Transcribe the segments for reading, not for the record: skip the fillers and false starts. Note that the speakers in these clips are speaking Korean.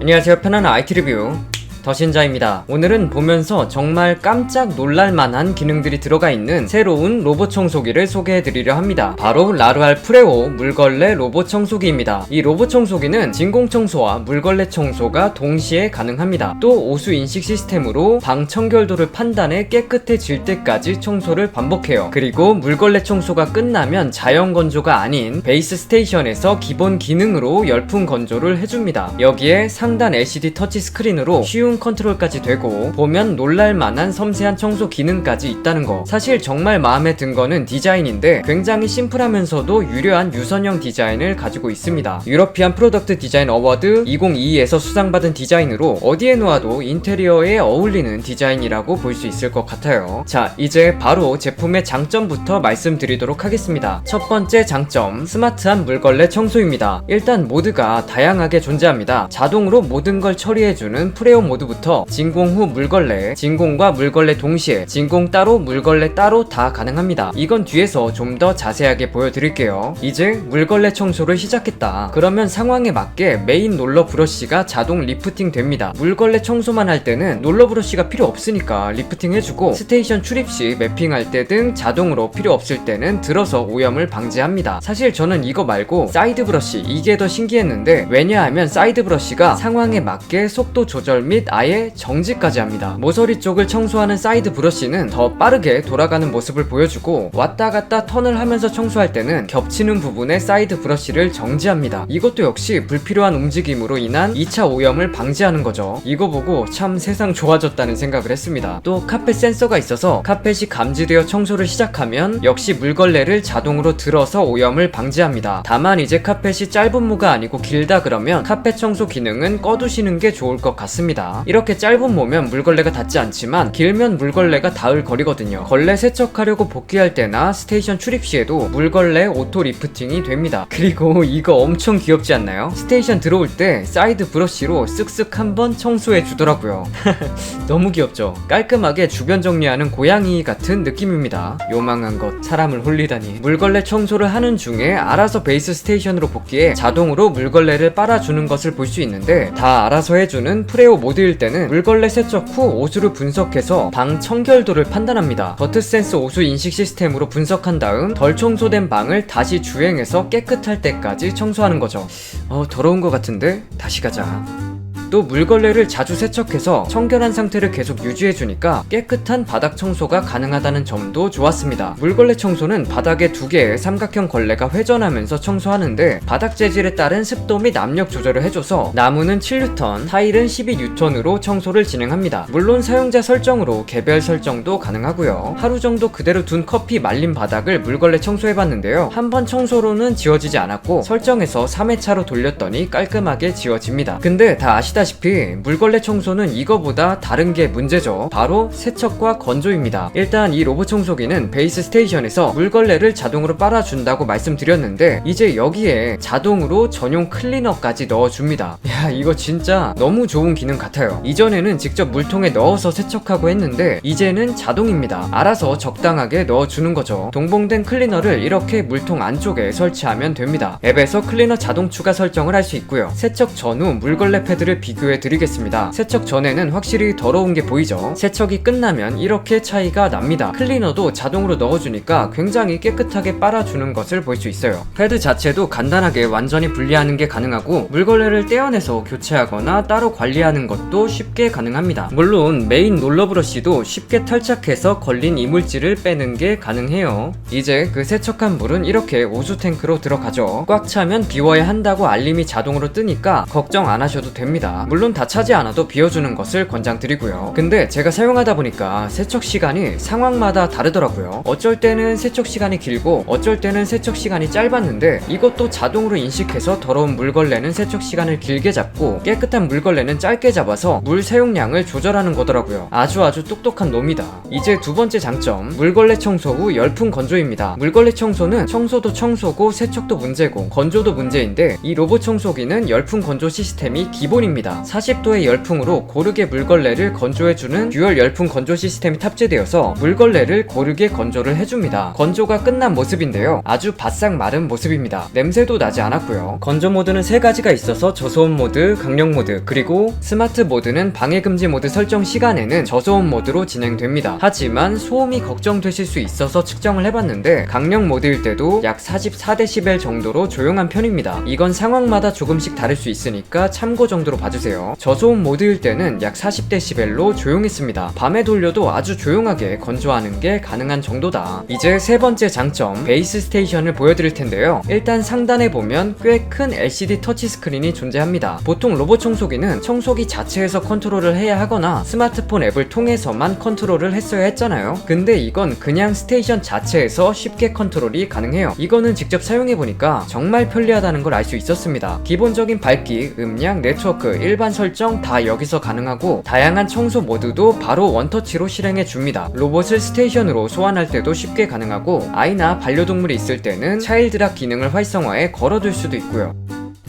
안녕하세요. 편안한 IT 리뷰 더신자입니다. 오늘은 보면서 정말 깜짝 놀랄만한 기능들이 들어가 있는 새로운 로봇 청소기를 소개해드리려 합니다. 바로 라루알 프레오 물걸레 로봇 청소기입니다. 이 로봇 청소기는 진공 청소와 물걸레 청소가 동시에 가능합니다. 또 오수 인식 시스템으로 방 청결도를 판단해 깨끗해질 때까지 청소를 반복해요. 그리고 물걸레 청소가 끝나면 자연 건조가 아닌 베이스 스테이션에서 기본 기능으로 열풍 건조를 해줍니다. 여기에 상단 LCD 터치 스크린으로 쉬운 컨트롤까지 되고 보면 놀랄만한 섬세한 청소 기능까지 있다는 거. 사실 정말 마음에 든 거는 디자인인데 굉장히 심플하면서도 유려한 유선형 디자인을 가지고 있습니다. 유러피안 프로덕트 디자인 어워드 2022에서 수상받은 디자인으로 어디에 놓아도 인테리어에 어울리는 디자인이라고 볼 수 있을 것 같아요. 자, 이제 바로 제품의 장점부터 말씀드리도록 하겠습니다. 첫 번째 장점, 스마트한 물걸레 청소입니다. 일단 모드가 다양하게 존재합니다. 자동으로 모든 걸 처리해주는 프레오 모드부터 진공 후 물걸레, 진공과 물걸레 동시에, 진공 따로 물걸레 따로 다 가능합니다. 이건 뒤에서 좀 더 자세하게 보여드릴게요. 이제 물걸레 청소를 시작했다. 그러면 상황에 맞게 메인 롤러 브러쉬가 자동 리프팅 됩니다. 물걸레 청소만 할 때는 롤러 브러쉬가 필요 없으니까 리프팅 해주고, 스테이션 출입 시 매핑할 때 등 자동으로 필요 없을 때는 들어서 오염을 방지합니다. 사실 저는 이거 말고 사이드 브러쉬, 이게 더 신기했는데, 왜냐하면 사이드 브러쉬가 상황에 맞게 속도 조절 및 아예 정지까지 합니다. 모서리 쪽을 청소하는 사이드 브러쉬는 더 빠르게 돌아가는 모습을 보여주고, 왔다 갔다 턴을 하면서 청소할 때는 겹치는 부분에 사이드 브러쉬를 정지합니다. 이것도 역시 불필요한 움직임으로 인한 2차 오염을 방지하는 거죠. 이거 보고 참 세상 좋아졌다는 생각을 했습니다. 또 카펫 센서가 있어서 카펫이 감지되어 청소를 시작하면 역시 물걸레를 자동으로 들어서 오염을 방지합니다. 다만 이제 카펫이 짧은 모가 아니고 길다 그러면 카펫 청소 기능은 꺼두시는 게 좋을 것 같습니다. 이렇게 짧은 모면 물걸레가 닿지 않지만 길면 물걸레가 닿을 거리거든요. 걸레 세척하려고 복귀할 때나 스테이션 출입 시에도 물걸레 오토 리프팅이 됩니다. 그리고 이거 엄청 귀엽지 않나요? 스테이션 들어올 때 사이드 브러쉬로 쓱쓱 한번 청소해 주더라고요. 너무 귀엽죠? 깔끔하게 주변 정리하는 고양이 같은 느낌입니다. 요망한 것, 사람을 홀리다니. 물걸레 청소를 하는 중에 알아서 베이스 스테이션으로 복귀해 자동으로 물걸레를 빨아주는 것을 볼 수 있는데, 다 알아서 해주는 프레오 모드일 때는 물걸레 세척 후 오수를 분석해서 방 청결도를 판단합니다. 더트센스 오수 인식 시스템으로 분석한 다음 덜 청소된 방을 다시 주행해서 깨끗할 때까지 청소하는 거죠. 더러운 것 같은데? 다시 가자. 또 물걸레를 자주 세척해서 청결한 상태를 계속 유지해주니까 깨끗한 바닥 청소가 가능하다는 점도 좋았습니다. 물걸레 청소는 바닥에 2개의 삼각형 걸레가 회전하면서 청소하는데, 바닥 재질에 따른 습도 및 압력 조절을 해줘서 나무는 7N, 타일은 12N으로 청소를 진행합니다. 물론 사용자 설정으로 개별 설정도 가능하고요. 하루 정도 그대로 둔 커피 말린 바닥을 물걸레 청소해봤는데요, 한 번 청소로는 지워지지 않았고 설정해서 3회차로 돌렸더니 깔끔하게 지워집니다. 근데 다 아시다시피 물걸레 청소는 이거보다 다른 게 문제죠. 바로 세척과 건조입니다. 일단 이 로봇 청소기는 베이스 스테이션에서 물걸레를 자동으로 빨아준다고 말씀드렸는데, 이제 여기에 자동으로 전용 클리너까지 넣어줍니다. 야, 이거 진짜 너무 좋은 기능 같아요. 이전에는 직접 물통에 넣어서 세척하고 했는데 이제는 자동입니다. 알아서 적당하게 넣어주는 거죠. 동봉된 클리너를 이렇게 물통 안쪽에 설치하면 됩니다. 앱에서 클리너 자동 추가 설정을 할 수 있고요. 세척 전후 물걸레 패드를 비교해 드리겠습니다. 세척 전에는 확실히 더러운 게 보이죠? 세척이 끝나면 이렇게 차이가 납니다. 클리너도 자동으로 넣어주니까 굉장히 깨끗하게 빨아주는 것을 볼 수 있어요. 패드 자체도 간단하게 완전히 분리하는 게 가능하고, 물걸레를 떼어내서 교체하거나 따로 관리하는 것도 쉽게 가능합니다. 물론 메인 롤러 브러쉬도 쉽게 탈착해서 걸린 이물질을 빼는 게 가능해요. 이제 그 세척한 물은 이렇게 오수 탱크로 들어가죠. 꽉 차면 비워야 한다고 알림이 자동으로 뜨니까 걱정 안 하셔도 됩니다. 물론 다 차지 않아도 비워주는 것을 권장드리고요. 근데 제가 사용하다 보니까 세척 시간이 상황마다 다르더라고요. 어쩔 때는 세척 시간이 길고 어쩔 때는 세척 시간이 짧았는데, 이것도 자동으로 인식해서 더러운 물걸레는 세척 시간을 길게 잡고 깨끗한 물걸레는 짧게 잡아서 물 사용량을 조절하는 거더라고요. 아주 똑똑한 놈이다. 이제 두 번째 장점, 물걸레 청소 후 열풍 건조입니다. 물걸레 청소는 청소도 청소고 세척도 문제고 건조도 문제인데, 이 로봇 청소기는 열풍 건조 시스템이 기본입니다. 있습니다. 40도의 열풍으로 고르게 물걸레를 건조해주는 듀얼 열풍 건조 시스템이 탑재되어서 물걸레를 고르게 건조를 해줍니다. 건조가 끝난 모습인데요, 아주 바싹 마른 모습입니다. 냄새도 나지 않았고요. 건조 모드는 3가지가 있어서 저소음 모드, 강력 모드, 그리고 스마트 모드는 방해 금지 모드 설정 시간에는 저소음 모드로 진행됩니다. 하지만 소음이 걱정되실 수 있어서 측정을 해봤는데 강력 모드일 때도 약 44dB 정도로 조용한 편입니다. 이건 상황마다 조금씩 다를 수 있으니까 참고 정도로 봐주세요. 저소음 모드일 때는 약 40dB로 조용했습니다. 밤에 돌려도 아주 조용하게 건조하는 게 가능한 정도다. 이제 3번째 장점, 베이스 스테이션을 보여드릴 텐데요. 일단 상단에 보면 꽤 큰 LCD 터치스크린이 존재합니다. 보통 로봇 청소기는 청소기 자체에서 컨트롤을 해야 하거나 스마트폰 앱을 통해서만 컨트롤을 했어야 했잖아요. 근데 이건 그냥 스테이션 자체에서 쉽게 컨트롤이 가능해요. 이거는 직접 사용해보니까 정말 편리하다는 걸 알 수 있었습니다. 기본적인 밝기, 음량, 네트워크, 일반 설정 다 여기서 가능하고 다양한 청소 모드도 바로 원터치로 실행해줍니다. 로봇을 스테이션으로 소환할 때도 쉽게 가능하고 아이나 반려동물이 있을 때는 차일드락 기능을 활성화해 걸어둘 수도 있고요.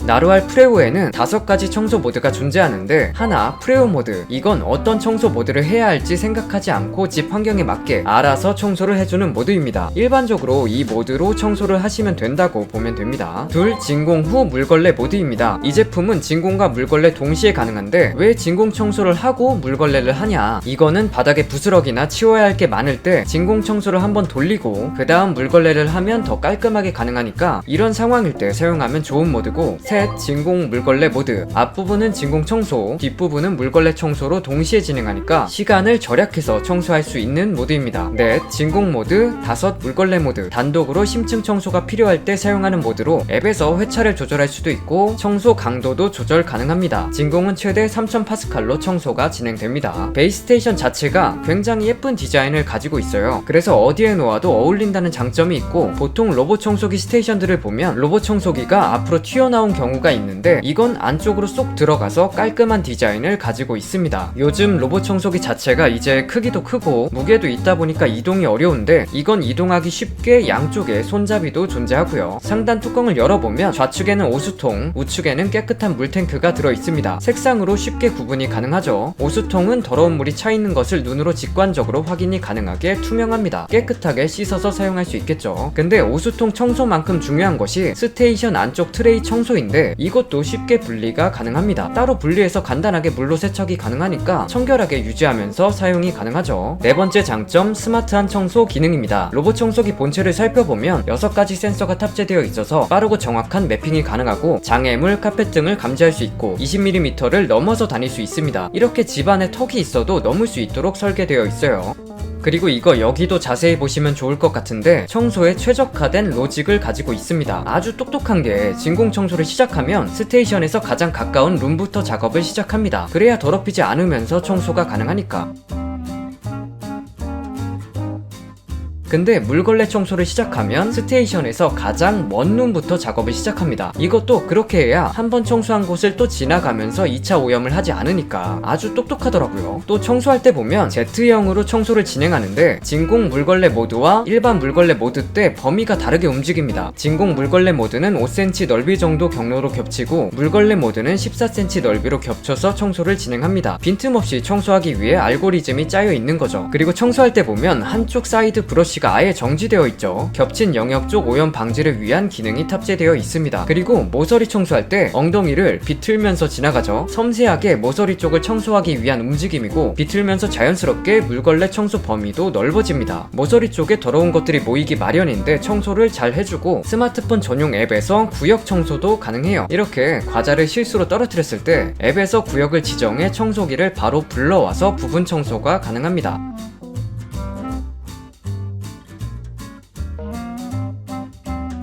나루알 프레오에는 5가지 청소 모드가 존재하는데, 하나, 프레오 모드. 이건 어떤 청소 모드를 해야 할지 생각하지 않고 집 환경에 맞게 알아서 청소를 해주는 모드입니다. 일반적으로 이 모드로 청소를 하시면 된다고 보면 됩니다. 둘, 진공 후 물걸레 모드입니다. 이 제품은 진공과 물걸레 동시에 가능한데 왜 진공 청소를 하고 물걸레를 하냐? 이거는 바닥에 부스러기나 치워야 할 게 많을 때 진공 청소를 한번 돌리고 그 다음 물걸레를 하면 더 깔끔하게 가능하니까 이런 상황일 때 사용하면 좋은 모드고, 셋, 진공 물걸레 모드. 앞부분은 진공 청소, 뒷부분은 물걸레 청소로 동시에 진행하니까 시간을 절약해서 청소할 수 있는 모드입니다. 넷, 진공 모드. 다섯, 물걸레 모드. 단독으로 심층 청소가 필요할 때 사용하는 모드로 앱에서 회차를 조절할 수도 있고 청소 강도도 조절 가능합니다. 진공은 최대 3000파스칼로 청소가 진행됩니다. 베이스테이션 자체가 굉장히 예쁜 디자인을 가지고 있어요. 그래서 어디에 놓아도 어울린다는 장점이 있고, 보통 로봇 청소기 스테이션들을 보면 로봇 청소기가 앞으로 튀어나온 경우가 있는데 이건 안쪽으로 쏙 들어가서 깔끔한 디자인을 가지고 있습니다. 요즘 로봇 청소기 자체가 이제 크기도 크고 무게도 있다 보니까 이동이 어려운데 이건 이동하기 쉽게 양쪽에 손잡이도 존재하고요. 상단 뚜껑을 열어보면 좌측에는 오수통, 우측에는 깨끗한 물탱크가 들어있습니다. 색상으로 쉽게 구분이 가능하죠. 오수통은 더러운 물이 차있는 것을 눈으로 직관적으로 확인이 가능하게 투명합니다. 깨끗하게 씻어서 사용할 수 있겠죠. 근데 오수통 청소만큼 중요한 것이 스테이션 안쪽 트레이 청소인데 이것도 쉽게 분리가 가능합니다. 따로 분리해서 간단하게 물로 세척이 가능하니까 청결하게 유지하면서 사용이 가능하죠. 4번째 장점, 스마트한 청소 기능입니다. 로봇 청소기 본체를 살펴보면 6가지 센서가 탑재되어 있어서 빠르고 정확한 매핑이 가능하고 장애물, 카펫 등을 감지할 수 있고 20mm를 넘어서 다닐 수 있습니다. 이렇게 집안에 턱이 있어도 넘을 수 있도록 설계되어 있어요. 그리고 이거 여기도 자세히 보시면 좋을 것 같은데 청소에 최적화된 로직을 가지고 있습니다. 아주 똑똑한 게 진공 청소를 시작하면 스테이션에서 가장 가까운 룸부터 작업을 시작합니다. 그래야 더럽히지 않으면서 청소가 가능하니까. 근데 물걸레 청소를 시작하면 스테이션에서 가장 먼 룸부터 작업을 시작합니다. 이것도 그렇게 해야 한번 청소한 곳을 또 지나가면서 2차 오염을 하지 않으니까 아주 똑똑하더라고요. 또 청소할 때 보면 Z형으로 청소를 진행하는데 진공 물걸레 모드와 일반 물걸레 모드 때 범위가 다르게 움직입니다. 진공 물걸레 모드는 5cm 넓이 정도 경로로 겹치고 물걸레 모드는 14cm 넓이로 겹쳐서 청소를 진행합니다. 빈틈없이 청소하기 위해 알고리즘이 짜여 있는 거죠. 그리고 청소할 때 보면 한쪽 사이드 브러쉬 아예 정지되어 있죠. 겹친 영역 쪽 오염 방지를 위한 기능이 탑재되어 있습니다. 그리고 모서리 청소할 때 엉덩이를 비틀면서 지나가죠. 섬세하게 모서리 쪽을 청소하기 위한 움직임이고 비틀면서 자연스럽게 물걸레 청소 범위도 넓어집니다. 모서리 쪽에 더러운 것들이 모이기 마련인데 청소를 잘 해주고 스마트폰 전용 앱에서 구역 청소도 가능해요. 이렇게 과자를 실수로 떨어뜨렸을 때 앱에서 구역을 지정해 청소기를 바로 불러와서 부분 청소가 가능합니다.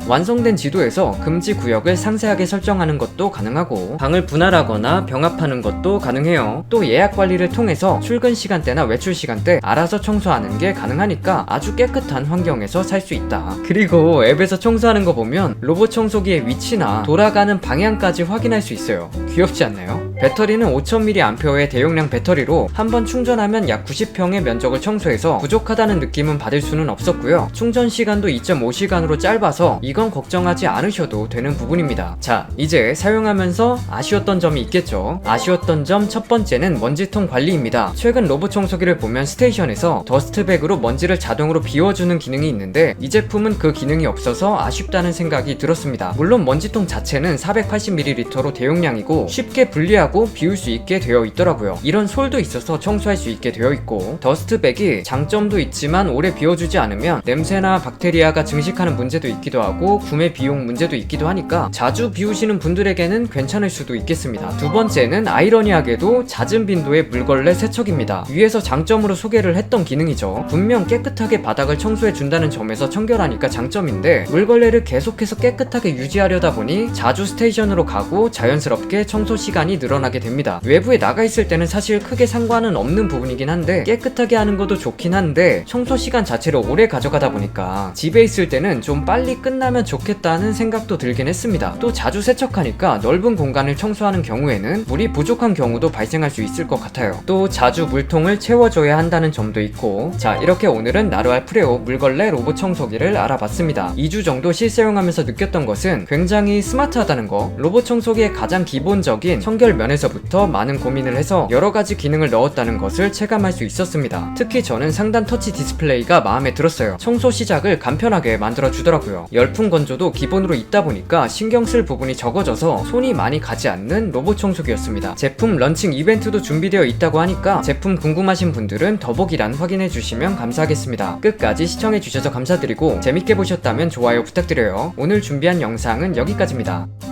완성된 지도에서 금지 구역을 상세하게 설정하는 것도 가능하고 방을 분할하거나 병합하는 것도 가능해요. 또 예약 관리를 통해서 출근 시간대나 외출 시간대 알아서 청소하는 게 가능하니까 아주 깨끗한 환경에서 살 수 있다. 그리고 앱에서 청소하는 거 보면 로봇 청소기의 위치나 돌아가는 방향까지 확인할 수 있어요. 귀엽지 않나요? 배터리는 5000mAh의 대용량 배터리로 한번 충전하면 약 90평의 면적을 청소해서 부족하다는 느낌은 받을 수는 없었고요. 충전 시간도 2.5시간으로 짧아서 이건 걱정하지 않으셔도 되는 부분입니다. 자, 이제 사용하면서 아쉬웠던 점이 있겠죠. 아쉬웠던 점 첫 번째는 먼지통 관리입니다. 최근 로봇 청소기를 보면 스테이션에서 더스트백으로 먼지를 자동으로 비워주는 기능이 있는데 이 제품은 그 기능이 없어서 아쉽다는 생각이 들었습니다. 물론 먼지통 자체는 480ml로 대용량이고 쉽게 분리하고 비울 수 있게 되어 있더라고요. 이런 솔도 있어서 청소할 수 있게 되어 있고, 더스트백이 장점도 있지만 오래 비워주지 않으면 냄새나 박테리아가 증식하는 문제도 있기도 하고 구매 비용 문제도 있기도 하니까 자주 비우시는 분들에게는 괜찮을 수도 있겠습니다. 두 번째는 아이러니하게도 잦은 빈도의 물걸레 세척입니다. 위에서 장점으로 소개를 했던 기능이죠. 분명 깨끗하게 바닥을 청소해 준다는 점에서 청결하니까 장점인데, 물걸레를 계속해서 깨끗하게 유지하려다 보니 자주 스테이션으로 가고 자연스럽게 청소 시간이 늘어나게 됩니다. 외부에 나가 있을 때는 사실 크게 상관은 없는 부분이긴 한데 깨끗하게 하는 것도 좋긴 한데 청소 시간 자체를 오래 가져가다 보니까 집에 있을 때는 좀 빨리 끝나면 좋겠다는 생각도 들긴 했습니다. 또 자주 세척하니까 넓은 공간을 청소하는 경우에는 물이 부족한 경우도 발생할 수 있을 것 같아요. 또 자주 물통을 채워줘야 한다는 점도 있고, 자, 이렇게 오늘은 나루알 프레오 물걸레 로봇 청소기를 알아봤습니다. 2주 정도 실사용하면서 느꼈던 것은 굉장히 스마트하다는 거. 로봇 청소기의 가장 기본적인 청결 면에서부터 많은 고민을 해서 여러가지 기능을 넣었다는 것을 체감할 수 있었습니다. 특히 저는 상단 터치 디스플레이가 마음에 들었어요. 청소 시작을 간편하게 만들어주더라고요. 열풍 건조도 기본으로 있다 보니까 신경 쓸 부분이 적어져서 손이 많이 가지 않는 로봇 청소기였습니다. 제품 런칭 이벤트도 준비되어 있다고 하니까 제품 궁금하신 분들은 더보기란 확인해 주시면 감사하겠습니다. 끝까지 시청해 주셔서 감사드리고 재밌게 보셨다면 좋아요 부탁드려요. 오늘 준비한 영상은 여기까지입니다.